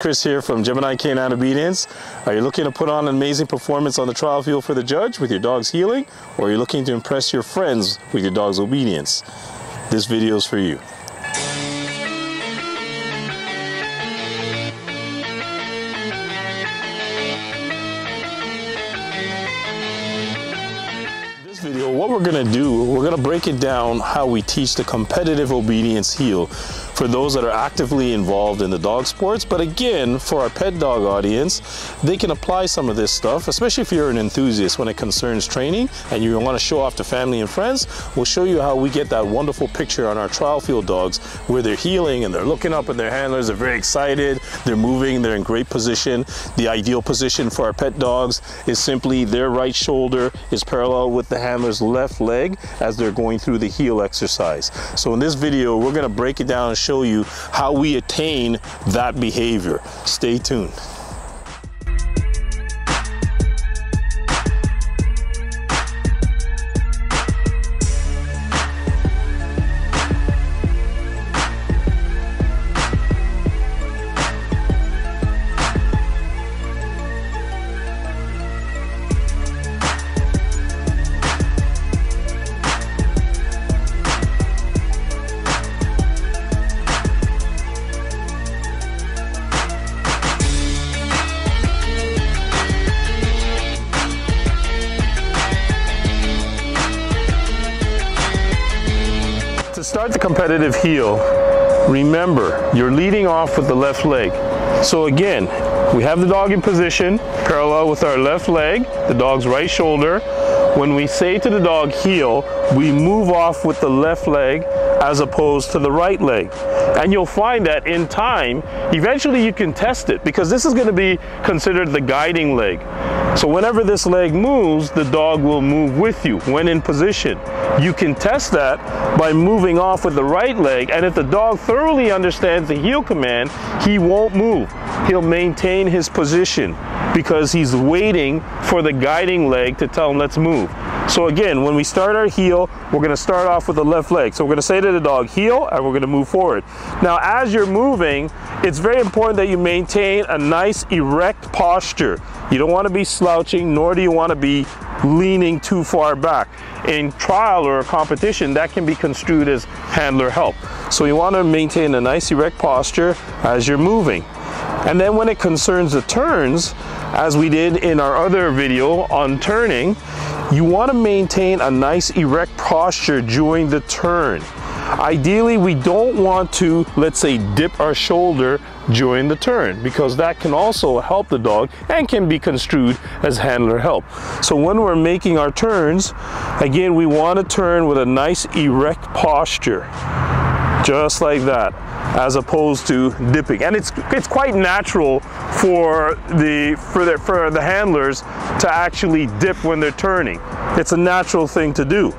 Chris here from Gemini Canine Obedience. Are you looking to put on an amazing performance on the trial field for the judge with your dog's healing, or are you looking to impress your friends with your dog's obedience? This video is for you. Video, what we're going to do, we're going to break it down how we teach the competitive obedience heel for those that are actively involved in the dog sports. But again, for our pet dog audience, they can apply some of this stuff, especially if you're an enthusiast when it concerns training and you want to show off to family and friends. We'll show you how we get that wonderful picture on our trial field dogs where they're healing and they're looking up at their handlers, they're very excited, they're moving, they're in great position. The ideal position for our pet dogs is simply their right shoulder is parallel with the handler's left leg as they're going through the heel exercise. So in this video, we're going to break it down and show you how we attain that behavior. Stay tuned. To start the competitive heel, remember, you're leading off with the left leg. So again, we have the dog in position, parallel with our left leg, the dog's right shoulder. When we say to the dog heel, we move off with the left leg as opposed to the right leg. And you'll find that in time, eventually you can test it because this is going to be considered the guiding leg. So whenever this leg moves, the dog will move with you when in position. You can test that by moving off with the right leg, and if the dog thoroughly understands the heel command, he won't move. He'll maintain his position because he's waiting for the guiding leg to tell him, let's move. So again, when we start our heel, we're going to start off with the left leg. So we're going to say to the dog, heel, and we're going to move forward. Now, as you're moving, it's very important that you maintain a nice erect posture. You don't want to be slouching, nor do you want to be leaning too far back. In trial or a competition, that can be construed as handler help. So you want to maintain a nice erect posture as you're moving. And then when it concerns the turns, as we did in our other video on turning, you want to maintain a nice erect posture during the turn. Ideally, we don't want to, let's say, dip our shoulder during the turn because that can also help the dog and can be construed as handler help. So when we're making our turns, again, we want to turn with a nice erect posture, just like that, as opposed to dipping. And it's quite natural for the handlers to actually dip when they're turning. It's a natural thing to do.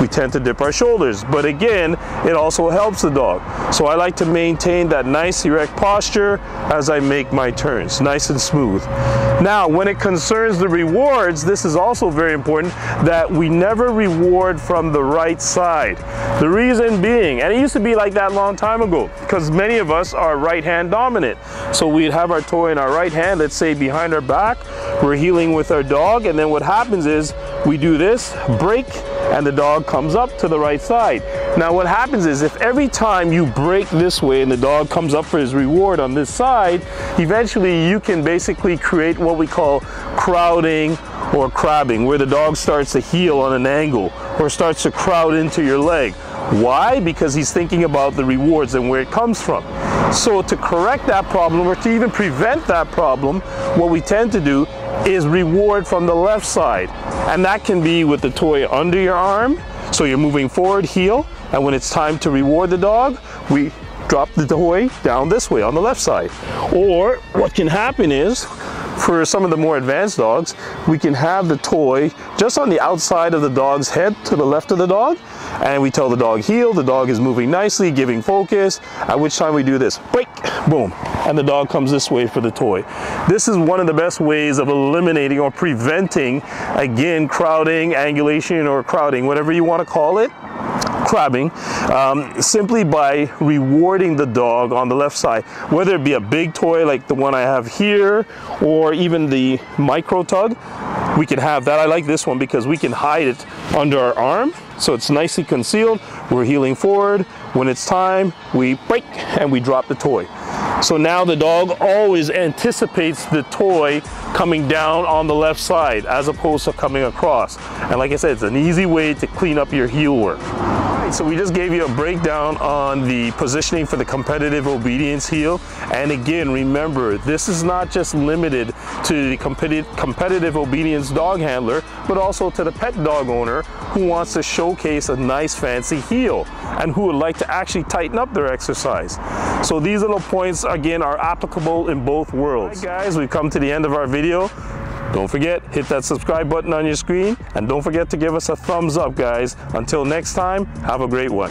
We tend to dip our shoulders, but again, it also helps the dog. So I like to maintain that nice erect posture as I make my turns, nice and smooth. Now, when it concerns the rewards, this is also very important that we never reward from the right side. The reason being, and it used to be like that a long time ago, because many of us are right hand dominant. So we'd have our toy in our right hand, let's say behind our back, we're healing with our dog, and then what happens is we do this, break, and the dog comes up to the right side. Now what happens is if every time you break this way and the dog comes up for his reward on this side, eventually you can basically create what we call crowding or crabbing, where the dog starts to heel on an angle or starts to crowd into your leg. Why? Because he's thinking about the rewards and where it comes from. So to correct that problem, or to even prevent that problem, what we tend to do is reward from the left side. And that can be with the toy under your arm. So you're moving forward, heel, and when it's time to reward the dog, we drop the toy down this way on the left side. Or what can happen is, for some of the more advanced dogs, we can have the toy just on the outside of the dog's head to the left of the dog, and we tell the dog heel, the dog is moving nicely, giving focus, at which time we do this, break, boom, and the dog comes this way for the toy. This is one of the best ways of eliminating or preventing, again, crowding, angulation, or crowding, whatever you want to call it, grabbing simply by rewarding the dog on the left side, whether it be a big toy like the one I have here or even the micro tug. We can have that. I like this one because we can hide it under our arm, so it's nicely concealed. We're heeling forward. When it's time, we break and we drop the toy. So now the dog always anticipates the toy coming down on the left side as opposed to coming across. And like I said, it's an easy way to clean up your heel work. So we just gave you a breakdown on the positioning for the competitive obedience heel. And again, remember, this is not just limited to the competitive obedience dog handler, but also to the pet dog owner who wants to showcase a nice fancy heel and who would like to actually tighten up their exercise. So these little points, again, are applicable in both worlds. All right, guys, we've come to the end of our video. Don't forget, hit that subscribe button on your screen, and don't forget to give us a thumbs up, guys. Until next time, have a great one.